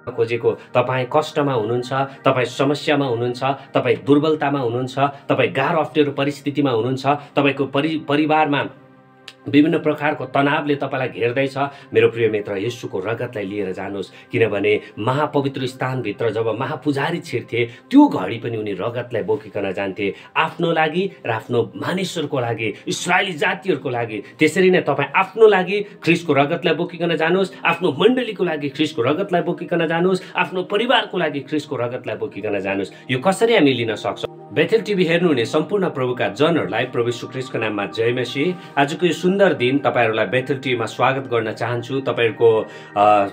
खोजेको तपाईँ कष्टमा हुनुहुन्छ, तपाईँ समस्यामा हुनुहुन्छ, तपाईँ दुर्बलतामा हुनुहुन्छ, तपाईँ गाह्रो अप्ठ्यारो परिस्थितिमा हुनुहुन्छ, तपाईँको परिवारमा विभिन्न प्रकारको तनावले तपाईँलाई घेर्दैछ। मेरो प्रिय मित्र, येशूको रगतलाई लिएर जानुहोस्, किनभने महापवित्र स्थानभित्र जब महापुजारी छिर्थे त्यो घडी पनि उनी रगतलाई बोकिकन जान्थे, आफ्नो लागि र आफ्नो मानिसहरूको लागि, इस्राएली जातिहरूको लागि। त्यसरी नै तपाईँ आफ्नो लागि ख्रीष्टको रगतलाई बोकिकन जानुहोस्, आफ्नो मण्डलीको लागि ख्रीष्टको रगतलाई बोकिकन जानुहोस्, आफ्नो परिवारको लागि ख्रीष्टको रगतलाई बोकिकन जानुहोस्। यो कसरी हामी लिन सक्छौँ? बेथेल टिभी हेर्नुहुने सम्पूर्ण प्रभुका जनहरूलाई प्रभु यीशु ख्रीष्टको नाममा जय मसीह। आजको यो सुन्दर दिन तपाईँहरूलाई बेथेल टिभीमा स्वागत गर्न चाहन्छु। तपाईँहरूको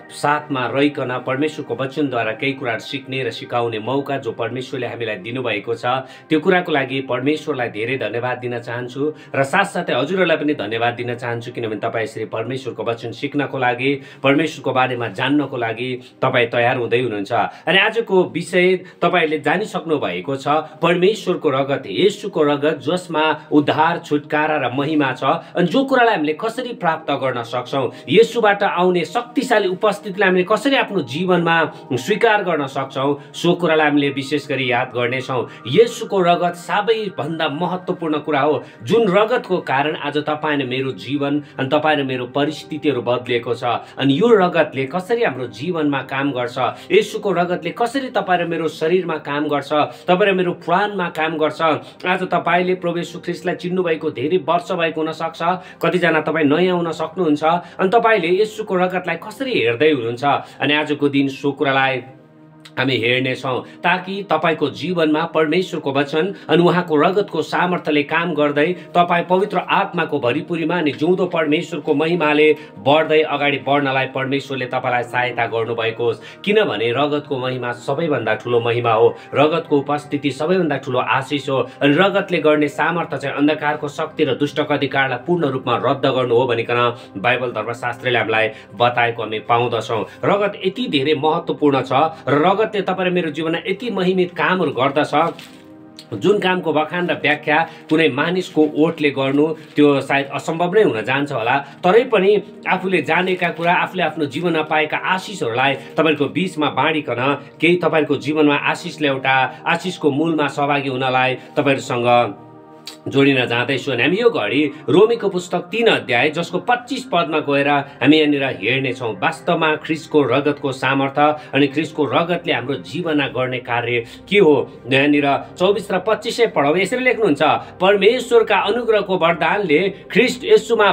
साथमा रहिकन परमेश्वरको वचनद्वारा केही कुराहरू सिक्ने र सिकाउने मौका जो परमेश्वरले हामीलाई दिनुभएको छ, त्यो कुराको लागि परमेश्वरलाई धेरै धन्यवाद दिन चाहन्छु र साथसाथै हजुरहरूलाई पनि धन्यवाद दिन चाहन्छु, किनभने तपाईँ यसरी परमेश्वरको वचन सिक्नको लागि, परमेश्वरको बारेमा जान्नको लागि तपाईँ तयार हुँदै हुनुहुन्छ। अनि आजको विषय तपाईँहरूले जानिसक्नु भएको छ, परमेश्वरको रगत, येशूको रगत, जसमा उद्धार, छुटकारा र महिमा छ। अनि जो कुरालाई हामीले कसरी प्राप्त गर्न सक्छौँ, येशूबाट आउने शक्तिशाली उपस्थितिलाई हामीले कसरी आफ्नो जीवनमा स्वीकार गर्न सक्छौँ, सो कुरालाई हामीले विशेष गरी याद गर्नेछौँ। येशूको रगत सबैभन्दा महत्त्वपूर्ण कुरा हो, जुन रगतको कारण आज तपाईँ र मेरो जीवन अनि तपाईँ र मेरो परिस्थितिहरू बदलिएको छ। अनि यो रगतले कसरी हाम्रो जीवनमा काम गर्छ, येशूको रगतले कसरी तपाईँ र मेरो शरीरमा काम गर्छ, तपाईँ र मेरो प्राणमा काम गर्छ। आज तपाईँले प्रभु येशू ख्रीष्टलाई चिन्नु भएको धेरै वर्ष भएको हुन सक्छ, कतिजना तपाईँ नयाँ हुन सक्नुहुन्छ, अनि तपाईँले येशूको रगतलाई कसरी हेर्दै हुनुहुन्छ। अनि आजको दिन सो कुरालाई हामी हेर्नेछौँ, ताकि तपाईँको जीवनमा परमेश्वरको वचन अनि उहाँको रगतको सामर्थ्यले काम गर्दै तपाईँ पवित्र आत्माको भरिपुरीमा अनि जिउँदो परमेश्वरको महिमाले बढ्दै अगाडि बढ्नलाई परमेश्वरले तपाईँलाई सहायता गर्नुभएको होस्। किनभने रगतको महिमा सबैभन्दा ठुलो महिमा हो, रगतको उपस्थिति सबैभन्दा ठुलो आशिष हो। अनि रगतले गर्ने सामर्थ्य चाहिँ अन्धकारको शक्ति र दुष्टको अधिकारलाई पूर्ण रूपमा रद्द गर्नु हो भनिकन बाइबल धर्मशास्त्रले हामीलाई बताएको हामी पाउँदछौँ। रगत यति धेरै महत्त्वपूर्ण छ र रगतले तपाईँ र मेरो जीवनमा यति महिमित कामहरू गर्दछ, जुन कामको बखान र व्याख्या कुनै मानिसको ओठले गर्नु त्यो सायद असम्भव नै हुन जान्छ होला। तरै पनि आफूले जानेका कुरा, आफूले आफ्नो जीवनमा पाएका आशिषहरूलाई तपाईँको बीचमा बाँडिकन केही तपाईँको जीवनमा आशिषले एउटा आशिषको मूलमा सहभागी हुनलाई तपाईँहरूसँग जोडिन जाँदैछु। अनि हामी यो घडी रोमीको पुस्तक 3 अध्याय जसको 25 पदमा गएर हामी यहाँनिर हेर्नेछौँ, वास्तवमा ख्रीष्टको रगतको सामर्थ्य अनि ख्रीष्टको रगतले हाम्रो जीवनमा गर्ने कार्य के हो। यहाँनिर 24 र 25 पढौँ। यसरी लेख्नुहुन्छ, परमेश्वरका अनुग्रहको वरदानले ख्रीष्ट येशूमा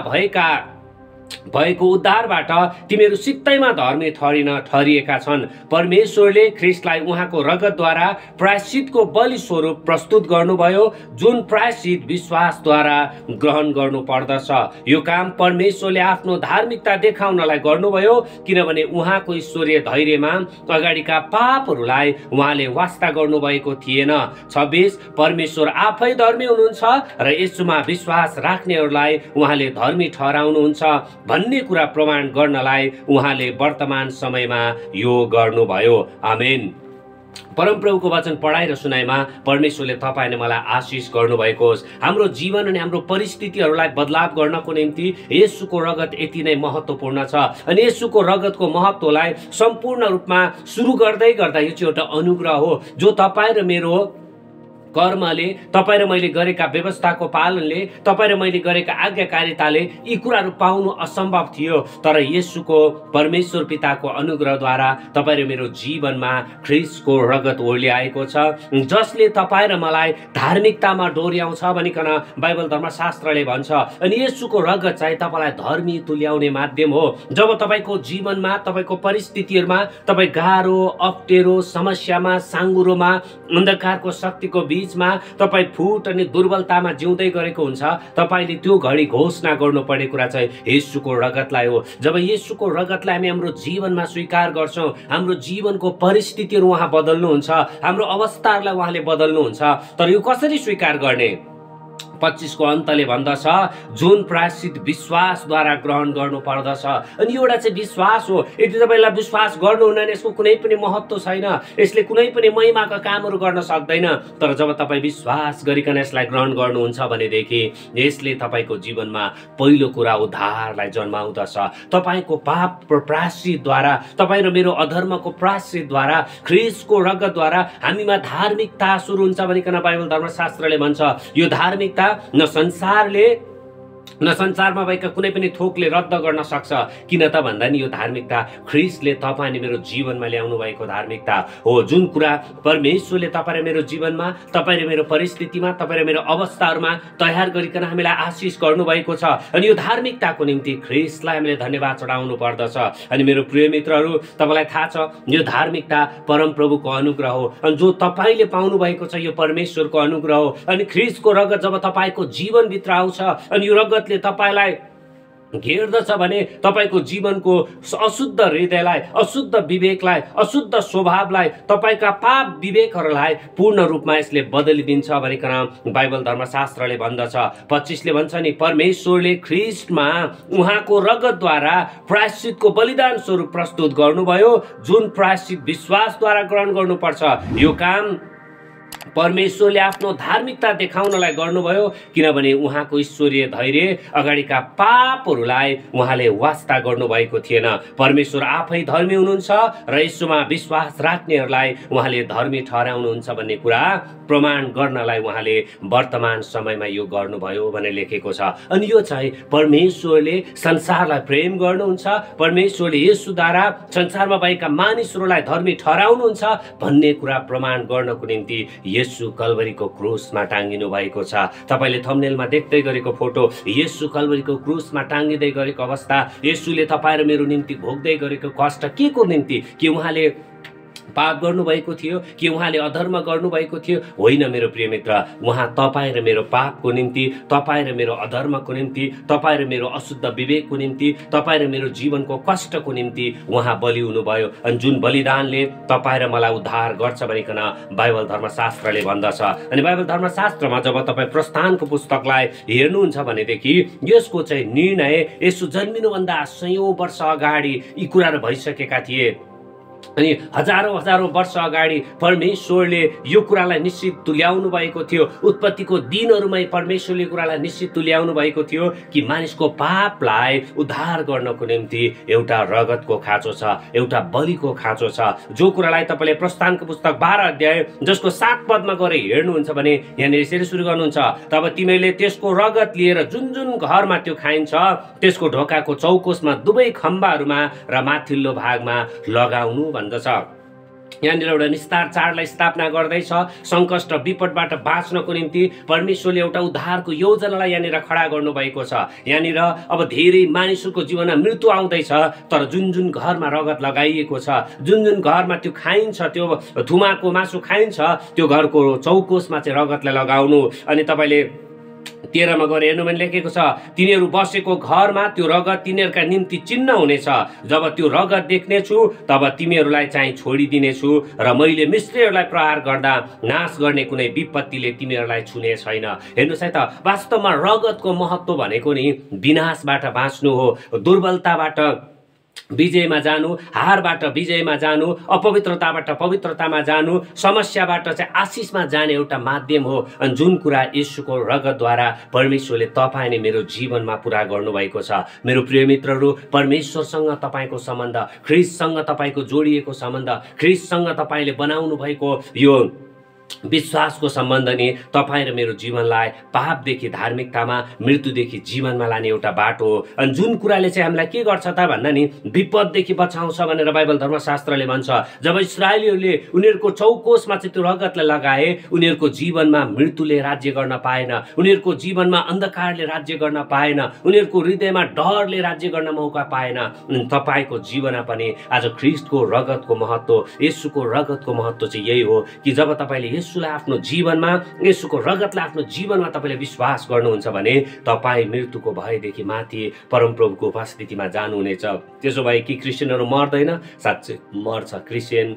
भएको उद्धारबाट तिमीहरू सित्तैमा धर्मी ठहरिएका छन्। परमेश्वरले ख्रीष्टलाई उहाँको रगतद्वारा प्रायश्चितको बलि स्वरूप प्रस्तुत गर्नुभयो, जुन प्रायश्चित विश्वासद्वारा ग्रहण गर्नु पर्दछ। यो काम परमेश्वरले आफ्नो धार्मिकता देखाउनलाई गर्नुभयो, किनभने उहाँको ईश्वरीय धैर्यमा अगाडिका पापहरूलाई उहाँले वास्ता गर्नुभएको थिएन। 26 परमेश्वर आफै धर्मी हुनुहुन्छ र येशूमा विश्वास राख्नेहरूलाई उहाँले धर्मी ठहराउनुहुन्छ भन्ने कुरा प्रमाण गर्नलाई उहाँले वर्तमान समयमा यो गर्नुभयो। आमेन। परमप्रभुको वचन पढाइ र सुनाइमा परमेश्वरले तपाईँले मलाई आशिष गर्नुभएको होस्। हाम्रो जीवन अनि हाम्रो परिस्थितिहरूलाई बदलाव गर्नको निम्ति येशूको रगत यति नै महत्त्वपूर्ण छ। अनि येशूको रगतको महत्त्वलाई सम्पूर्ण रूपमा सुरु गर्दै गर्दा यो चाहिँ एउटा अनुग्रह हो, जो तपाईँ र मेरो कर्मले, तपाईँ र मैले गरेका व्यवस्थाको पालनले, तपाईँ र मैले गरेका आज्ञाकारिताले यी कुराहरू पाउनु असम्भव थियो। तर येशूको परमेश्वर पिताको अनुग्रहद्वारा तपाईँ र मेरो जीवनमा ख्रीष्टको रगत ओर्लिआएको छ, जसले तपाईँ र मलाई धार्मिकतामा डोर्याउँछ भनिकन बाइबल धर्मशास्त्रले भन्छ। अनि येशूको रगत चाहिँ तपाईँलाई धर्मी तुल्याउने माध्यम हो। जब तपाईँको जीवनमा, तपाईँको परिस्थितिहरूमा तपाईँ गाह्रो, अप्ठ्यारो, समस्यामा, साङ्गुरोमा, अन्धकारको शक्तिको बीचमा तपाईँ फुट अनि दुर्बलतामा जिउँदै गरेको हुन्छ, तपाईँले त्यो घडी घोषणा गर्नुपर्ने कुरा चाहिँ येशूको रगतलाई हो। जब येशूको रगतलाई हामी हाम्रो जीवनमा स्वीकार गर्छौँ, हाम्रो जीवनको परिस्थितिहरू उहाँ बदल्नुहुन्छ, हाम्रो अवस्थाहरूलाई उहाँले बदल्नुहुन्छ। तर यो कसरी स्वीकार गर्ने? 25 को अन्तले भन्दछ जुन प्रायश्चित विश्वासद्वारा ग्रहण गर्नु पर्दछ। अनि एउटा चाहिँ विश्वास हो। यदि तपाईँलाई विश्वास गर्नुहुन्न भने यसको कुनै पनि महत्त्व छैन, यसले कुनै पनि महिमाका कामहरू गर्न सक्दैन। तर जब तपाईँ विश्वास गरिकन यसलाई ग्रहण गर्नुहुन्छ भनेदेखि यसले तपाईँको जीवनमा पहिलो कुरा उद्धारलाई जन्माउँदछ। तपाईँको पाप प्रायश्चितद्वारा, तपाईँ र मेरो अधर्मको प्रायश्चितद्वारा, ख्रीष्टको रगतद्वारा हामीमा धार्मिकता सुरु हुन्छ भनिकन बाइबल धर्मशास्त्रले भन्छ। यो धार्मिकता न संसारमा भएका कुनै पनि थोकले रद्द गर्न सक्छ। किन त भन्दा नि यो धार्मिकता ख्रीष्टले तपाईँ अनि मेरो जीवनमा ल्याउनु भएको धार्मिकता हो। जुन कुरा परमेश्वरले तपाईँ र मेरो जीवनमा, तपाईँ र मेरो परिस्थितिमा, तपाईँ र मेरो अवस्थाहरूमा तयार गरिकन हामीलाई आशिष गर्नुभएको छ। अनि यो धार्मिकताको निम्ति ख्रीष्टलाई हामीले धन्यवाद चढाउनु पर्दछ। अनि मेरो प्रिय मित्रहरू, तपाईँलाई थाहा छ यो धार्मिकता परमप्रभुको अनुग्रह हो। अनि जो तपाईँले पाउनु भएको छ यो परमेश्वरको अनुग्रह हो। अनि ख्रीष्टको रगत जब तपाईँको जीवनभित्र आउँछ अनि यो रगतले तपाईलाई घेर्दछ भने तपाईँको जीवनको अशुद्ध हृदयलाई, अशुद्ध विवेकलाई, अशुद्ध स्वभावलाई, तपाईँका पाप विवेकहरूलाई पूर्ण रूपमा यसले बदलिदिन्छ भनिकन बाइबल धर्मशास्त्रले भन्दछ। 25ले भन्छ नि परमेश्वरले ख्रीष्टमा उहाँको रगतद्वारा प्रायश्चितको बलिदान स्वरूप प्रस्तुत गर्नुभयो, जुन प्रायश्चित विश्वासद्वारा ग्रहण गर्नुपर्छ। यो काम परमेश्वरले आफ्नो धार्मिकता देखाउनलाई गर्नुभयो, किनभने उहाँको ईश्वरीय धैर्य अगाडिका पापहरूलाई उहाँले वास्ता गर्नुभएको थिएन। परमेश्वर आफै धर्मी हुनुहुन्छ र यसोमा विश्वास राख्नेहरूलाई उहाँले धर्मी ठहराउनुहुन्छ भन्ने कुरा प्रमाण गर्नलाई उहाँले वर्तमान समयमा यो गर्नुभयो भनेर लेखेको छ। अनि यो चाहिँ परमेश्वरले संसारलाई प्रेम गर्नुहुन्छ, परमेश्वरले यसुद्वारा संसारमा भएका मानिसहरूलाई धर्मी ठहराउनुहुन्छ भन्ने कुरा प्रमाण गर्नको निम्ति येशू कल्भरीको क्रुसमा टाङ्गिनु भएको छ। तपाईले थम्बनेलमा देख्दै गरेको फोटो येशू कल्भरीको क्रुसमा टाङ्गिँदै गरेको अवस्था, येशूले तपाईँ र मेरो निम्ति भोग्दै गरेको कष्ट के को निम्ति? कि उहाँले पाप गर्नुभएको थियो, कि उहाँले अधर्म गर्नुभएको थियो? होइन मेरो प्रिय मित्र, उहाँ तपाईँ र मेरो पापको निम्ति, तपाईँ र मेरो अधर्मको निम्ति, तपाईँ र मेरो अशुद्ध विवेकको निम्ति, तपाईँ र मेरो जीवनको कष्टको निम्ति उहाँ बलि हुनुभयो। अनि जुन बलिदानले तपाईँ र मलाई उद्धार गर्छ भनिकन बाइबल धर्मशास्त्रले भन्दछ। अनि बाइबल धर्मशास्त्रमा जब तपाईँ प्रस्थानको पुस्तकलाई हेर्नुहुन्छ भनेदेखि यसको चाहिँ निर्णय यसो जन्मिनुभन्दा सयौं वर्ष अगाडि यी कुराहरू भइसकेका थिए। अनि हजारौं वर्ष अगाडि परमेश्वरले यो कुरालाई निश्चित तुल्याउनु भएको थियो। उत्पत्तिको दिनहरूमै परमेश्वरले कुरालाई निश्चित तुल्याउनु भएको थियो कि मानिसको पापलाई उद्धार गर्नको निम्ति एउटा रगतको खाँचो छ, एउटा बलिको खाँचो छ। जो कुरालाई तपाईँले प्रस्थानको पुस्तक 12 अध्याय जसको 7 पदमा गएर हेर्नुहुन्छ भने यहाँनिर यसरी सुरु गर्नुहुन्छ, तब तिमीले त्यसको रगत लिएर जुन जुन घरमा त्यो खाइन्छ त्यसको ढोकाको चौकोसमा दुवै खम्बाहरूमा र माथिल्लो भागमा लगाउनु भन्दछ। यहाँनिर एउटा निस्तार चाडलाई स्थापना गर्दैछ। सङ्कष्ट विपदबाट बाँच्नको निम्ति परमेश्वरले एउटा उद्धारको योजनालाई यहाँनिर खडा गर्नुभएको छ। यहाँनिर अब धेरै मानिसहरूको जीवनमा मृत्यु आउँदैछ, तर जुन जुन घरमा रगत लगाइएको छ, जुन जुन घरमा त्यो खाइन्छ, त्यो थुमाको मासु खाइन्छ, त्यो घरको चौकोसमा चाहिँ रगतलाई लगाउनु। अनि तपाईँले 13 मा गएर हेर्नु भने लेखेको छ, तिनीहरू बसेको घरमा त्यो रगत तिनीहरूका निम्ति चिन्ह हुनेछ। जब त्यो रगत देख्नेछु तब तिमीहरूलाई चाहिँ छोडिदिनेछु र मैले मिस्रीहरूलाई प्रहार गर्दा नाश गर्ने कुनै विपत्तिले तिमीहरूलाई छुने छैन। हेर्नुहोस् है त, वास्तवमा रगतको महत्त्व भनेको नि विनाशबाट बाँच्नु हो, दुर्बलताबाट विजयमा जानु, हारबाट विजयमा जानु, अपवित्रताबाट पवित्रतामा जानु, समस्याबाट चाहिँ आशिषमा जाने एउटा माध्यम हो। अनि जुन कुरा येशूको रगतद्वारा परमेश्वरले तपाईँ अनि मेरो जीवनमा पुरा गर्नुभएको छ। मेरो प्रिय मित्रहरू, परमेश्वरसँग तपाईँको सम्बन्ध, ख्रीष्टसँग तपाईँको जोडिएको सम्बन्ध, ख्रीष्टसँग तपाईँले बनाउनु भएको यो विश्वासको सम्बन्ध नि तपाईँ र मेरो जीवनलाई पापदेखि धार्मिकतामा, मृत्युदेखि जीवनमा लाने एउटा बाटो हो। अनि जुन कुराले चाहिँ हामीलाई के गर्छ त भन्दा नि विपददेखि बचाउँछ भनेर बाइबल धर्मशास्त्रले भन्छ। जब इस्राएलीहरूले उनीहरूको चौकोसमा चाहिँ त्यो रगतलाई लगाए, उनीहरूको जीवनमा मृत्युले राज्य गर्न पाएन, उनीहरूको जीवनमा अन्धकारले राज्य गर्न पाएन, उनीहरूको हृदयमा डरले राज्य गर्न मौका पाएन। तपाईँको जीवनमा पनि आज ख्रीष्टको रगतको महत्त्व, येशूको रगतको महत्त्व चाहिँ यही हो कि जब तपाईँले येशूलाई आफ्नो जीवनमा, येशूको रगतलाई आफ्नो जीवनमा तपाईँले विश्वास गर्नुहुन्छ भने तपाईँ मृत्युको भयदेखि माथि परमप्रभुको उपस्थितिमा जानुहुनेछ। त्यसो भए कि क्रिस्चियनहरू मर्दैन? साँच्चै मर्छ। क्रिस्चियन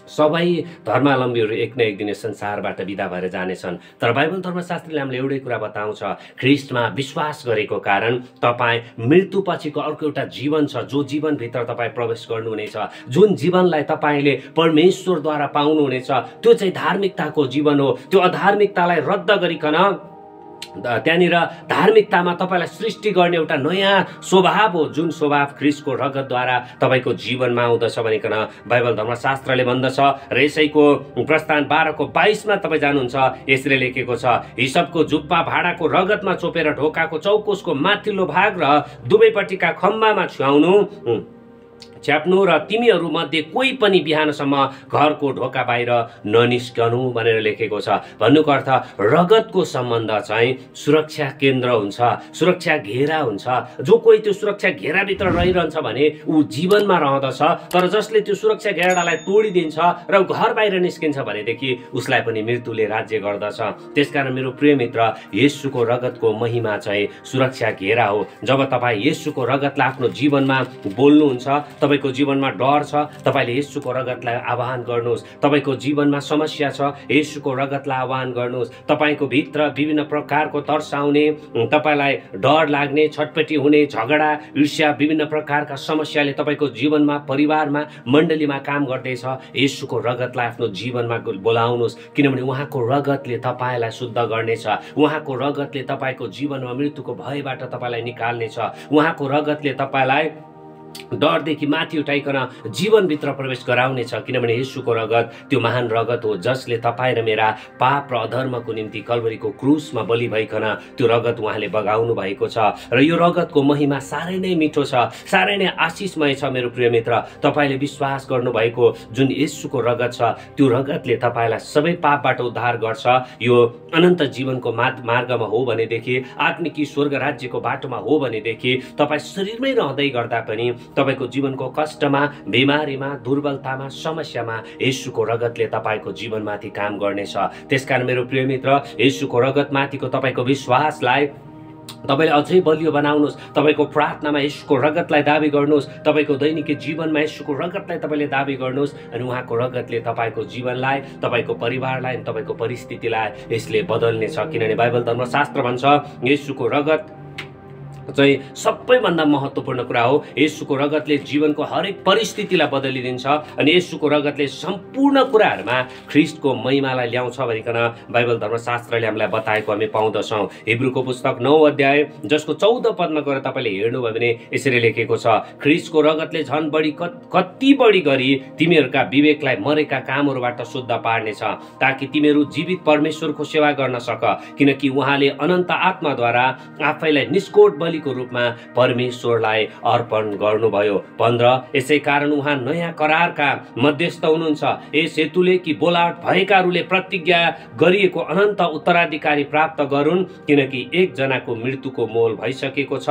सबै धर्मावलम्बीहरू एक न एक दिन यस संसारबाट बिदा भएर जानेछन्। तर बाइबल धर्मशास्त्रीले हामीलाई एउटै कुरा बताउँछ, ख्रिस्टमा विश्वास गरेको कारण तपाईँ मृत्युपछिको अर्को एउटा जीवन छ, जो जीवनभित्र तपाईँ प्रवेश गर्नुहुनेछ, जुन जीवनलाई तपाईँले परमेश्वरद्वारा पाउनुहुनेछ। त्यो चाहिँ धार्मिकताको जीवन हो। त्यो अधार्मिकतालाई रद्द गरिकन त्यहाँनिर धार्मिकतामा तपाईँलाई सृष्टि गर्ने एउटा नयाँ स्वभाव हो, जुन स्वभाव ख्रिस्टको रगतद्वारा तपाईँको जीवनमा आउँदछ भनिकन बाइबल धर्मशास्त्रले भन्दछ। र यसैको प्रस्थान 12:22 तपाईँ जानुहुन्छ, यसरी लेखेको छ, हिसपको जुप्पा भाँडाको रगतमा चोपेर ढोकाको चौकोसको माथिल्लो भाग र दुवैपट्टिका खम्बामा च्याप्नु र तिमीहरू मध्ये कोही पनि बिहानसम्म घरको ढोका बाहिर ननिस्कनु भनेर लेखेको छ। भन्नुको अर्थ रगतको सम्बन्ध चाहिँ सुरक्षा केन्द्र हुन्छ, सुरक्षा घेरा हुन्छ। जो कोही त्यो सुरक्षा घेराभित्र रहिरहन्छ भने ऊ जीवनमा रहँदछ, तर जसले त्यो सुरक्षा घेरालाई तोडिदिन्छ र घर बाहिर निस्किन्छ भनेदेखि उसलाई पनि मृत्युले राज्य गर्दछ। त्यसकारण मेरो प्रिय मित्र, येशूको रगतको महिमा चाहिँ सुरक्षा घेरा हो। जब तपाईँ येशूको रगतलाई आफ्नो जीवनमा बोल्नुहुन्छ, तपाईको जीवनमा डर छ, तपाईले येशूको रगतलाई आह्वान गर्नुहोस्। तपाईको जीवनमा समस्या छ, येशूको रगतलाई आह्वान गर्नुहोस्। तपाईको भित्र विभिन्न प्रकारको तर्साउने, तपाईलाई डर लाग्ने, छटपटी हुने, झगडा, ईर्ष्या, विभिन्न प्रकारका समस्याले तपाईको जीवनमा, परिवारमा, मण्डलीमा काम गर्दैछ, येशूको रगतलाई आफ्नो जीवनमा बोलाउनुहोस्। किनभने उहाँको रगतले तपाईलाई शुद्ध गर्नेछ। उहाँको रगतले तपाईको जीवनमा मृत्युको भयबाट तपाईलाई निकाल्नेछ। उहाँको रगतले तपाईलाई डरदेखि माथि उठाइकन जीवनभित्र प्रवेश गराउनेछ। किनभने येशूको रगत त्यो महान रगत हो, जसले तपाईँ र मेरा पाप र अधर्मको निम्ति कल्वरीको क्रुसमा बलि भइकन त्यो रगत उहाँले बगाउनु भएको छ। र यो रगतको महिमा साह्रै नै मिठो छ, साह्रै नै आशिषमय छ। मेरो प्रिय मित्र, तपाईँले विश्वास गर्नुभएको जुन येशूको रगत छ, त्यो रगतले तपाईँलाई सबै पापबाट उद्धार गर्छ। यो अनन्त जीवनको मार्गमा हो भनेदेखि, आत्मिक स्वर्ग राज्यको बाटोमा हो भनेदेखि, तपाईँ शरीरमै रहँदै गर्दा पनि तपाईको जीवनको कष्टमा, बिमारीमा, दुर्बलतामा, समस्यामा येशूको रगतले तपाईको जीवनमाथि काम गर्नेछ। त्यसकारण मेरो प्रिय मित्र, येशूको रगतमाथिको तपाईको विश्वासलाई तपाईले अझै बलियो बनाउनुहोस्। तपाईको प्रार्थनामा येशूको रगतलाई दाबी गर्नुहोस्। तपाईको दैनिक जीवनमा येशूको रगतलाई तपाईले दाबी गर्नुहोस्। अनि उहाँको रगतले तपाईको जीवनलाई, तपाईको परिवारलाई, तपाईको परिस्थितिलाई यसले बदल्नेछ। किनभने बाइबल धर्मशास्त्र भन्छ येशूको रगत चाहिँ सबैभन्दा महत्त्वपूर्ण कुरा हो। येशूको रगतले जीवनको हरेक परिस्थितिलाई बदलिदिन्छ अनि येशूको रगतले सम्पूर्ण कुराहरूमा ख्रिस्टको महिमालाई ल्याउँछ भनिकन बाइबल धर्मशास्त्रले हामीलाई बताएको हामी पाउँदछौँ। हिब्रूको पुस्तक 9 अध्याय जसको 14 पदमा गएर तपाईँले हेर्नुभयो भने यसरी लेखेको छ, ख्रिस्टको रगतले झन् बढी कति बढी गरी तिमीहरूका विवेकलाई मरेका कामहरूबाट शुद्ध पार्नेछ, ताकि तिमीहरू जीवित परमेश्वरको सेवा गर्न सक। किनकि उहाँले अनन्त आत्माद्वारा आफैलाई निष्कोट बलि को रूपमा परमेश्वरलाई अर्पण गर्नुभयो। 15 यसै कारण उहाँ नयाँ करारका मध्यस्थ हुनुहुन्छ। यस हेतुले कि बोलावट भएकाहरूले प्रतिज्ञा गरिएको अनन्त उत्तराधिकारी प्राप्त गरून्, किनकि एकजनाको मृत्युको मोल भइसकेको छ,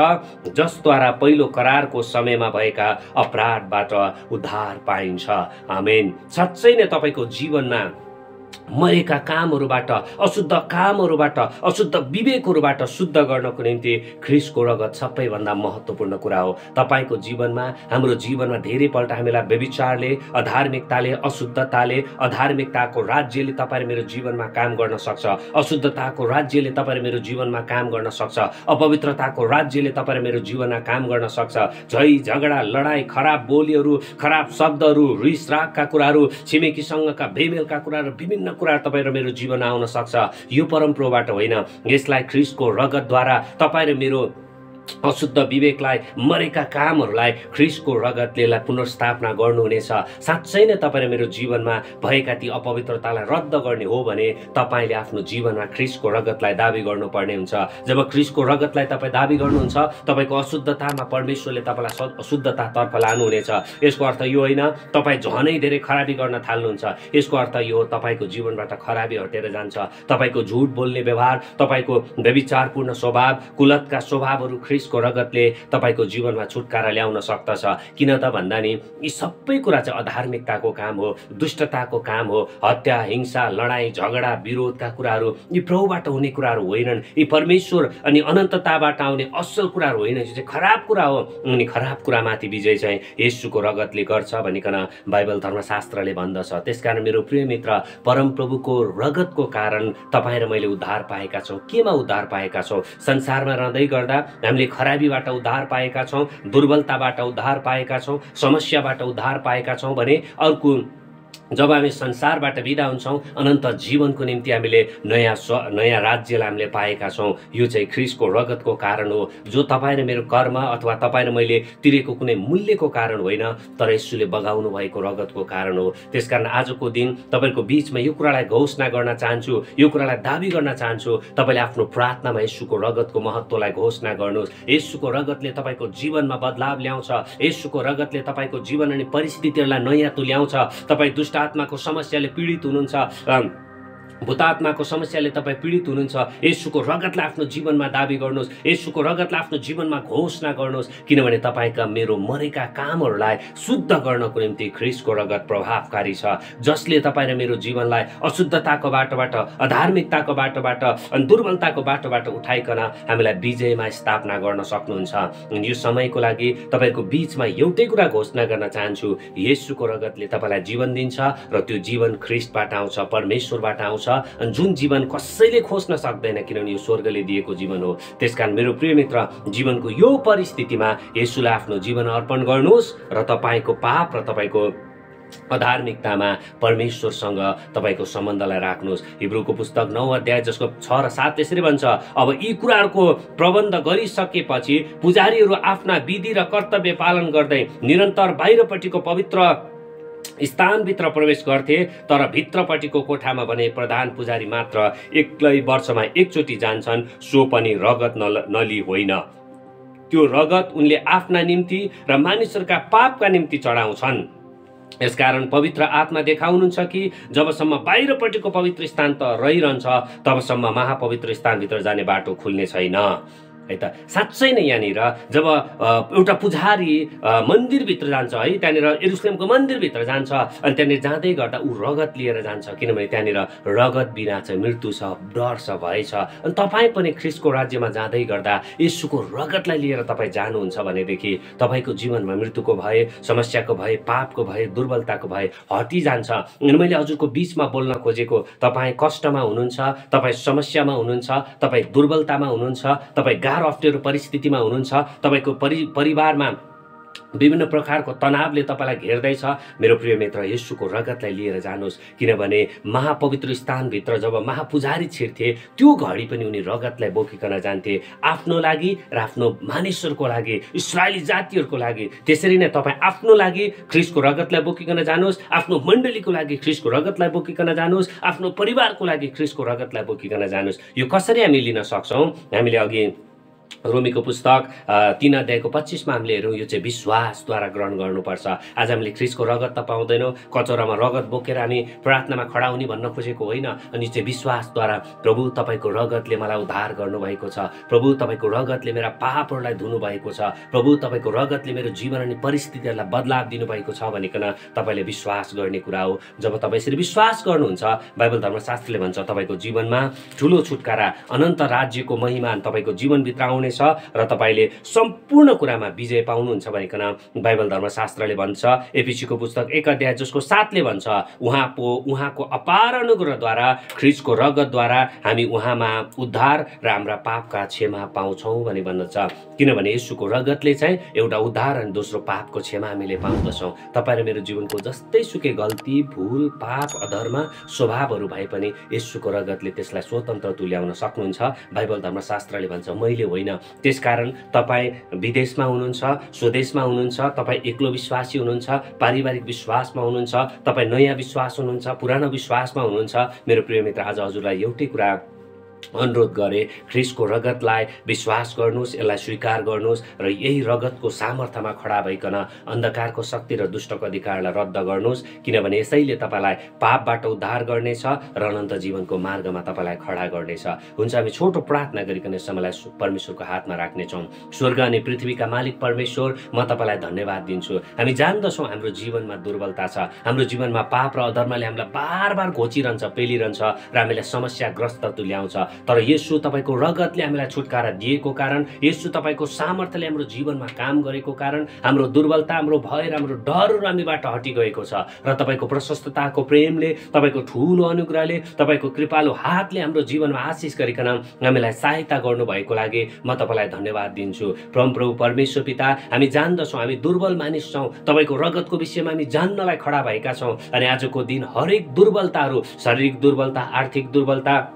जसद्वारा पहिलो करारको समयमा भएका अपराधबाट उद्धार पाइन्छ। आमेन। साँच्चै नै तपाईको जीवनमा मरेका कामहरूबाट, अशुद्ध कामहरूबाट, अशुद्ध विवेकहरूबाट शुद्ध गर्नको निम्ति ख्रिस्टको रगत सबैभन्दा महत्त्वपूर्ण कुरा हो। तपाईको जीवनमा, हाम्रो जीवनमा धेरैपल्ट हामीलाई व्यभिचारले, अधार्मिकताले, अशुद्धताले, अधार्मिकताको राज्यले तपाईँ मेरो जीवनमा काम गर्न सक्छ। अशुद्धताको राज्यले तपाईँ मेरो जीवनमा काम गर्न सक्छ। अपवित्रताको राज्यले तपाईँ मेरो जीवनमा काम गर्न सक्छ। झै झगडा, लडाई, खराब बोलीहरू, खराब शब्दहरू, रिस रागका कुराहरू, छिमेकीसँगका बेमेलका कुराहरू, विभिन्न कुरा तपाईँ र मेरो जीवनमा आउन सक्छ। यो परमप्रभुबाट होइन, यसलाई ख्रिस्टको रगतद्वारा तपाईँ र मेरो अशुद्ध विवेकलाई, मरेका कामहरूलाई ख्रिस्टको रगतले पुनर्स्थापना गर्नुहुनेछ। साँच्चै नै तपाईँ र मेरो जीवनमा भएका ती अपवित्रतालाई रद्द गर्ने हो भने तपाईँले आफ्नो जीवनमा ख्रिस्टको रगतलाई दाबी गर्नुपर्ने हुन्छ। जब ख्रिस्टको रगतलाई तपाईँ दाबी गर्नुहुन्छ, तपाईँको अशुद्धतामा परमेश्वरले तपाईँलाई अशुद्धतातर्फ लानुहुनेछ। यसको अर्थ यो होइन तपाईँ झनै धेरै खराबी गर्न थाल्नुहुन्छ। यसको अर्थ यो हो तपाईँको जीवनबाट खराबी हटेर जान्छ। तपाईँको झुट बोल्ने व्यवहार, तपाईँको व्यभिचारपूर्ण स्वभाव, कुलतका स्वभावहरू ख्रीष्टको रगतले तपाईको जीवनमा छुटकारा ल्याउन सक्दछ। किन त भन्दा नि यी सबै कुरा चाहिँ अधार्मिकताको काम हो, दुष्टताको काम हो। हत्या, हिंसा, लडाई, झगडा, विरोधका कुराहरू यी प्रभुबाट हुने कुराहरू होइनन्। यी परमेश्वर अनि अनन्तताबाट आउने असल कुराहरू होइन, यो चाहिँ खराब कुरा हो। अनि खराब कुरामाथि विजय चाहिँ येशूको रगतले गर्छ भनिकन बाइबल धर्मशास्त्रले भन्दछ। त्यसकारण मेरो प्रिय मित्र, परमप्रभुको रगतको कारण तपाईँ र मैले उद्धार पाएका छौँ। केमा उद्धार पाएका छौँ? संसारमा रहँदै गर्दा हामीले खराबीबाट उद्धार पाएका छौँ, दुर्बलताबाट उद्धार पाएका छौँ, समस्याबाट उद्धार पाएका छौँ भने अर्को जब हामी संसारबाट बिदा हुन्छौँ अनन्त जीवनको निम्ति हामीले नयाँ राज्यलाई हामीले पाएका छौँ। यो चाहिँ ख्रीष्टको रगतको कारण हो, जो तपाईँ र मेरो कर्म अथवा तपाईँ र मैले तिरेको कुनै मूल्यको कारण होइन, तर यसुले बगाउनु भएको रगतको कारण हो। त्यसकारण आजको दिन तपाईँको बिचमा यो कुरालाई घोषणा गर्न चाहन्छु, यो कुरालाई दाबी गर्न चाहन्छु। तपाईँले आफ्नो प्रार्थनामा यसुको रगतको महत्त्वलाई घोषणा गर्नुहोस्। यसुको रगतले तपाईँको जीवनमा बदलाव ल्याउँछ। यसुको रगतले तपाईँको जीवन अनि परिस्थितिहरूलाई नयाँ तुल्याउँछ। तपाईँ दुष्ट आत्माको समस्याले पीडित हुनुहुन्छ, भूतात्माको समस्याले तपाईँ पीडित हुनुहुन्छ, येशूको रगतलाई आफ्नो जीवनमा दाबी गर्नुहोस्, येशूको रगतलाई आफ्नो जीवनमा घोषणा गर्नुहोस्। किनभने तपाईँका मेरो मरेका कामहरूलाई शुद्ध गर्नको निम्ति ख्रीष्टको रगत प्रभावकारी छ, जसले तपाईँ र मेरो जीवनलाई अशुद्धताको बाटोबाट, अधार्मिकताको बाटोबाट अनि दुर्बलताको बाटोबाट उठाइकन हामीलाई विजयमा स्थापना गर्न सक्नुहुन्छ। यो समयको लागि तपाईँको बिचमा एउटै कुरा घोषणा गर्न चाहन्छु, येशूको रगतले तपाईँलाई जीवन दिन्छ र त्यो जीवन ख्रीष्टबाट आउँछ, परमेश्वरबाट आउँछ, अनि जुन जीवन कसैले खोज्न सक्दैन, किनभने यो स्वर्गले दिएको जीवन हो। त्यसकारण मेरो प्रिय मित्र, जीवनको यो परिस्थितिमा येशूलाई आफ्नो जीवन अर्पण गर्नुहोस् र तपाईँको पाप र तपाईँको अधार्मिकतामा परमेश्वरसँग तपाईँको सम्बन्धलाई राख्नुहोस्। हिब्रूको पुस्तक 9 अध्याय जसको 6 र 7 यसरी भन्छ, अब यी कुराहरूको प्रबन्ध गरिसकेपछि पुजारीहरू आफ्ना विधि र कर्तव्य पालन गर्दै निरन्तर बाहिरपट्टिको पवित्र स्थानभित्र प्रवेश गर्थे, तर भित्रपट्टिको कोठामा भने प्रधान पुजारी मात्र एक्लै वर्षमा एकचोटि जान्छन्, सो पनि रगत नली होइन। त्यो रगत उनले आफ्ना निम्ति र मानिसहरूका पापका निम्ति चढाउँछन्। यसकारण पवित्र आत्मा देखाउनुहुन्छ कि जबसम्म बाहिरपट्टिको पवित्र स्थान त रहिरहन्छ, तबसम्म महापवित्र स्थानभित्र जाने बाटो खुल्ने छैन। है त, साँच्चै नै यहाँनिर जब एउटा पुजारी मन्दिरभित्र जान्छ, है, त्यहाँनिर यरुशलेमको मन्दिरभित्र जान्छ अनि त्यहाँनिर जाँदै गर्दा ऊ रगत लिएर जान्छ, किनभने त्यहाँनिर रगत बिना चाहिँ मृत्यु छ, डर छ, भय छ। अनि तपाईँ पनि ख्रीष्टको राज्यमा जाँदै गर्दा येशूको रगतलाई लिएर तपाईँ जानुहुन्छ भनेदेखि तपाईँको जीवनमा मृत्युको भय, समस्याको भय, पापको भय, दुर्बलताको भय हटिजान्छ। अनि मैले हजुरको बिचमा बोल्न खोजेको, तपाईँ कष्टमा हुनुहुन्छ, तपाईँ समस्यामा हुनुहुन्छ, तपाईँ दुर्बलतामा हुनुहुन्छ, तपाईँ अप्ठ्यारो परिस्थितिमा हुनुहुन्छ, तपाईँको परिवारमा विभिन्न प्रकारको तनावले तपाईँलाई घेर्दैछ, मेरो प्रिय मित्र, येशूको रगतलाई लिएर जानुहोस्। किनभने महापवित्र स्थानभित्र जब महापुजारी छिर्थे, त्यो घडी पनि उनी रगतलाई बोकिकन जान्थे, आफ्नो लागि र आफ्नो मानिसहरूको लागि, इस्राएली जातिहरूको लागि। त्यसरी नै तपाईँ आफ्नो लागि ख्रीष्टको रगतलाई बोकिकन जानुहोस्, आफ्नो मण्डलीको लागि ख्रीष्टको रगतलाई बोकिकन जानुहोस्, आफ्नो परिवारको लागि ख्रीष्टको रगतलाई बोकिकन जानुहोस्। यो कसरी हामी लिन सक्छौँ? हामीले अघि रोमीको पुस्तक 3 अध्यायको 25 हामीले हेरौँ, यो चाहिँ विश्वासद्वारा ग्रहण गर्नुपर्छ। आज हामीले ख्रीष्टको रगत त पाउँदैनौँ, कचौरामा रगत बोकेर हामी प्रार्थनामा खडा हुने भन्न खोजेको होइन। अनि चाहिँ विश्वासद्वारा, प्रभु तपाईँको रगतले मलाई उद्धार गर्नुभएको छ, प्रभु तपाईँको रगतले मेरा पापहरूलाई धुनुभएको छ, प्रभु तपाईँको रगतले मेरो जीवन अनि परिस्थितिहरूलाई बदलाव दिनुभएको छ भनिकन तपाईँले विश्वास गर्ने कुरा हो। जब तपाईँ यसरी विश्वास गर्नुहुन्छ, बाइबल धर्मशास्त्रले भन्छ तपाईँको जीवनमा ठुलो छुटकारा, अनन्त राज्यको महिमा तपाईँको जीवनभित्र आउनेछ र तपाईँले सम्पूर्ण कुरामा विजय पाउनुहुन्छ भनिकन बाइबल धर्मशास्त्रले भन्छ। एफिसीको पुस्तक 1 अध्याय जसको 7 ले भन्छ, उहाँको अपार अनुग्रहद्वारा ख्रीष्टको रगतद्वारा हामी उहाँमा उद्धार र हाम्रा पापका क्षमा पाउँछौँ भनी भन्दछ। किनभने येशूको रगतले चाहिँ एउटा उद्धार अनि दोस्रो पापको क्षमा हामीले पाउँदछौँ। तपाईँ र मेरो जीवनको जस्तै सुकै गल्ती, भुल, पाप, अधर्म स्वभावहरू भए पनि येशूको रगतले त्यसलाई स्वतन्त्र तुल्याउन सक्नुहुन्छ। बाइबल धर्मशास्त्रले भन्छ, मैले होइन। त्यसकारण तपाईँ विदेशमा हुनुहुन्छ, स्वदेशमा हुनुहुन्छ, तपाईँ एक्लो विश्वासी हुनुहुन्छ, पारिवारिक विश्वासमा हुनुहुन्छ, तपाईँ नयाँ विश्वास हुनुहुन्छ, पुरानो विश्वासमा हुनुहुन्छ, मेरो प्रिय मित्र, आज हजुरलाई एउटै कुरा अनुरोध गरे, ख्रीष्टको रगतलाई विश्वास गर्नुहोस्, यसलाई स्वीकार गर्नुहोस् र यही रगतको सामर्थ्यमा खडा भइकन अन्धकारको शक्ति र दुष्टको अधिकारलाई रद्द गर्नुहोस्, किनभने यसैले तपाईँलाई पापबाट उद्धार गर्नेछ र अनन्त जीवनको मार्गमा तपाईँलाई खडा गर्नेछ। हुन्छ, हामी छोटो प्रार्थना गरिकन समयलाई परमेश्वरको हातमा राख्नेछौँ। स्वर्ग अनि पृथ्वीका मालिक परमेश्वर, म तपाईँलाई धन्यवाद दिन्छु। हामी जान्दछौँ हाम्रो जीवनमा दुर्बलता छ, हाम्रो जीवनमा पाप र अधर्मले हामीलाई बार घोचिरहन्छ, पेलिरहन्छ र हामीलाई समस्याग्रस्त तुल्याउँछ। तर येशू तपाईँको रगतले हामीलाई छुटकारा दिएको कारण, येशू तपाईँको सामर्थ्यले हाम्रो जीवनमा काम गरेको कारण हाम्रो दुर्बलता, हाम्रो भय र हाम्रो डरहरू हामीबाट हटिगएको छ र तपाईँको प्रशस्तताको प्रेमले, तपाईँको ठुलो अनुग्रहले, तपाईँको कृपालु हातले हाम्रो जीवनमा आशिष गरिकन हामीलाई सहायता गर्नुभएको लागि म तपाईँलाई धन्यवाद दिन्छु। परमप्रभु परमेश्वर पिता, हामी जान्दछौँ हामी दुर्बल मानिस छौँ, तपाईँको रगतको विषयमा हामी जान्नलाई खडा भएका छौँ अनि आजको दिन हरेक दुर्बलताहरू, शारीरिक दुर्बलता, आर्थिक दुर्बलता,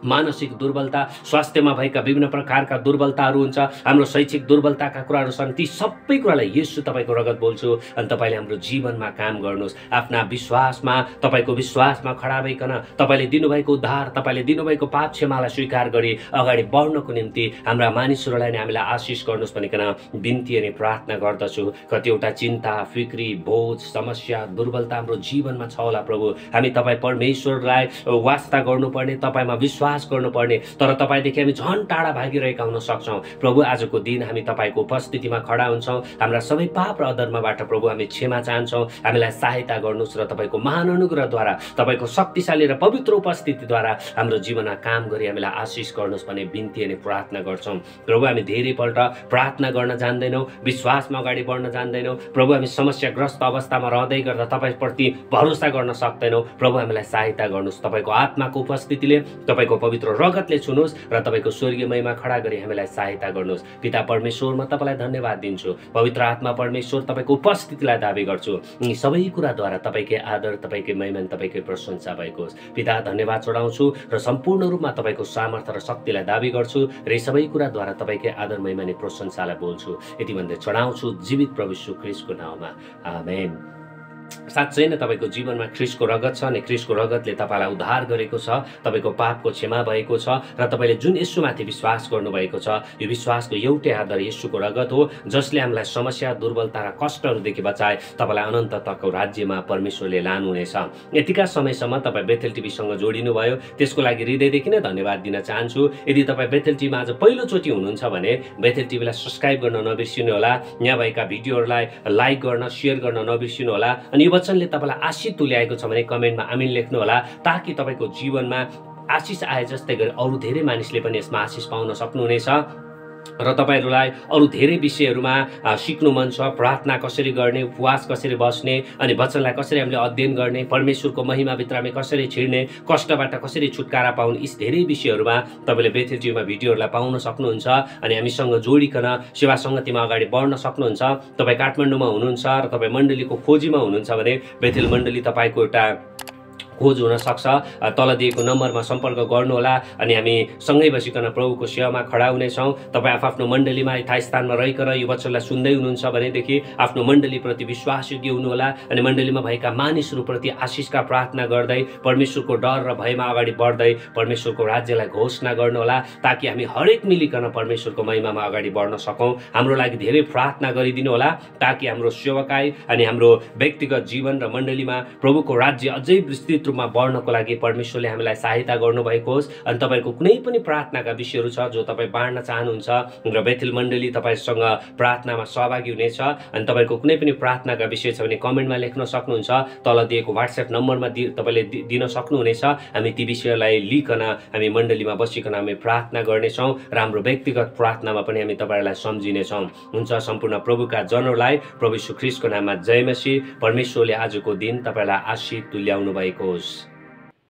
मानसिक दुर्बलता, स्वास्थ्यमा भएका विभिन्न प्रकारका दुर्बलताहरू हुन्छ, हाम्रो शैक्षिक दुर्बलताका कुराहरू छन्, ती सबै कुरालाई येशू तपाईँको रगत बोल्छु अनि तपाईँले हाम्रो जीवनमा काम गर्नुहोस्। आफ्ना विश्वासमा, तपाईँको विश्वासमा खडा भइकन तपाईँले दिनुभएको उद्धार, तपाईँले दिनुभएको पाप क्षमालाई स्वीकार गरी अगाडि बढ्नको निम्ति हाम्रा मानिसहरूलाई नै हामीलाई आशिष गर्नुहोस् भनिकन बिन्ती अनि प्रार्थना गर्दछु। कतिवटा चिन्ता, फिक्री, बोझ, समस्या, दुर्बलता हाम्रो जीवनमा छ होला प्रभु, हामी तपाईँ परमेश्वरलाई वास्ता गर्नुपर्ने, तपाईँमा विश्वास गर्नुपर्ने, तर तपाईँदेखि हामी झन् टाढा भागिरहेका हुन सक्छौँ। प्रभु, आजको दिन हामी तपाईँको उपस्थितिमा खडा हुन्छौँ, हाम्रा सबै पाप र अधर्मबाट प्रभु हामी क्षमा चाहन्छौँ, हामीलाई सहायता गर्नुहोस् र तपाईँको महान अनुग्रहद्वारा, तपाईँको शक्तिशाली र पवित्र उपस्थितिद्वारा हाम्रो जीवनमा काम गरी हामीलाई आशिष गर्नुहोस् भन्ने बिन्ती अनि प्रार्थना गर्छौँ। प्रभु, हामी धेरैपल्ट प्रार्थना गर्न जान्दैनौँ, विश्वासमा अगाडि बढ्न जान्दैनौँ प्रभु, हामी समस्याग्रस्त अवस्थामा रहँदै गर्दा तपाईँप्रति भरोसा गर्न सक्दैनौँ। प्रभु, हामीलाई सहायता गर्नुहोस्, तपाईँको आत्माको उपस्थितिले, तपाईँको पवित्र रगतले छुनुहोस् र तपाईँको स्वर्गीय महिमा खडा गरी हामीलाई सहायता गर्नुहोस्। पिता परमेश्वर, म तपाईँलाई धन्यवाद दिन्छु। पवित्र आत्मा परमेश्वर, तपाईँको उपस्थितिलाई दाबी गर्छु, यी सबै कुराद्वारा तपाईँकै आदर, तपाईँकै महिमा, तपाईँकै प्रशंसा भएको होस्। पिता, धन्यवाद चढाउँछु र सम्पूर्ण रूपमा तपाईँको सामर्थ्य र शक्तिलाई दाबी गर्छु र यी सबै कुराद्वारा तपाईँकै आदर, महिमा अनि प्रशंसालाई बोल्छु। यति भन्दै चढाउँछु जीवित प्रभु यीशु ख्रीष्टको नाममा, आमेन। साँच्चै नै तपाईँको जीवनमा ख्रीष्टको रगत छ अनि ख्रीष्टको रगतले तपाईँलाई उद्धार गरेको छ, तपाईँको पापको क्षमा भएको छ र तपाईँले जुन येशूमाथि विश्वास गर्नुभएको छ, यो विश्वासको एउटै आधार येशूको रगत हो, जसले हामीलाई समस्या, दुर्बलता र कष्टहरूदेखि बचाए तपाईँलाई अनन्तताको राज्यमा परमेश्वरले लानुहुनेछ। यतिका समयसम्म तपाईँ बेथेल टिभीसँग जोडिनु भयो, त्यसको लागि हृदयदेखि नै धन्यवाद दिन चाहन्छु। यदि तपाईँ बेथेल टिभीमा आज पहिलोचोटि हुनुहुन्छ भने बेथेल टिभीलाई सब्सक्राइब गर्न नबिर्सिनु होला, यहाँ भएका भिडियोहरूलाई लाइक गर्न, सेयर गर्न नबिर्सिनु होला। अनि यो वचनले तपाईँलाई आशिष तुल्याएको छ भने कमेन्टमा आमिन लेख्नु होला, ताकि तपाईँको जीवनमा आशिष आए जस्तै गरी अरू धेरै मानिसले पनि यसमा आशिष पाउन सक्नुहुनेछ र तपाईँहरूलाई अरू धेरै विषयहरूमा सिक्नु मन छ। प्रार्थना कसरी गर्ने, उपवास कसरी बस्ने, अनि वचनलाई कसरी हामीले अध्ययन गर्ने, परमेश्वरको महिमाभित्र हामी कसरी छिर्ने, कष्टबाट कसरी छुटकारा पाउने, यी धेरै विषयहरूमा तपाईँले बेथेल टिभीमा भिडियोहरूलाई पाउन सक्नुहुन्छ। अनि हामीसँग जोडिकन सेवा सङ्गतिमा अगाडि बढ्न सक्नुहुन्छ। तपाईँ काठमाडौँमा हुनुहुन्छ र तपाईँ मण्डलीको खोजीमा हुनुहुन्छ भने बेथेल मण्डली तपाईँको एउटा खोज हुन सक्छ। तल दिएको नम्बरमा सम्पर्क गर्नुहोला अनि हामी सँगै बसिकन प्रभुको सेवामा खडा हुनेछौँ। तपाईँ आफ्नो मण्डलीमा यथास्थानमा रहिकन यो वचनलाई सुन्दै हुनुहुन्छ भनेदेखि आफ्नो मण्डलीप्रति विश्वासयोग्य हुनुहोला अनि मण्डलीमा भएका मानिसहरूप्रति आशिषका प्रार्थना गर्दै परमेश्वरको डर र भयमा अगाडि बढ्दै परमेश्वरको राज्यलाई घोषणा गर्नुहोला, ताकि हामी हरेक मिलिकन परमेश्वरको महिमामा अगाडि बढ्न सकौँ। हाम्रो लागि धेरै प्रार्थना गरिदिनु होला, ताकि हाम्रो सेवकाई अनि हाम्रो व्यक्तिगत जीवन र मण्डलीमा प्रभुको राज्य अझै विस्तृत रूपमा बढ्नको लागि परमेश्वरले हामीलाई सहायता गर्नुभएको होस्। अनि तपाईँको कुनै पनि प्रार्थनाका विषयहरू छ जो तपाईँ बाँड्न चाहनुहुन्छ र बेथेल मण्डली तपाईँसँग प्रार्थनामा सहभागी हुनेछ, अनि तपाईँको कुनै पनि प्रार्थनाका विषय छ भने कमेन्टमा लेख्न सक्नुहुन्छ। तल दिएको व्हाट्सएप नम्बरमा तपाईँले दिन सक्नुहुनेछ। हामी ती विषयलाई लिकन हामी मण्डलीमा बसिकन हामी प्रार्थना गर्नेछौँ र हाम्रो व्यक्तिगत प्रार्थनामा पनि हामी तपाईँहरूलाई सम्झिनेछौँ। हुन्छ, सम्पूर्ण प्रभुका जनहरूलाई प्रभु यीशु ख्रीष्टको नाममा जय मसीह। परमेश्वरले आजको दिन तपाईँलाई आशीष तुल्याउनु भएको होस्।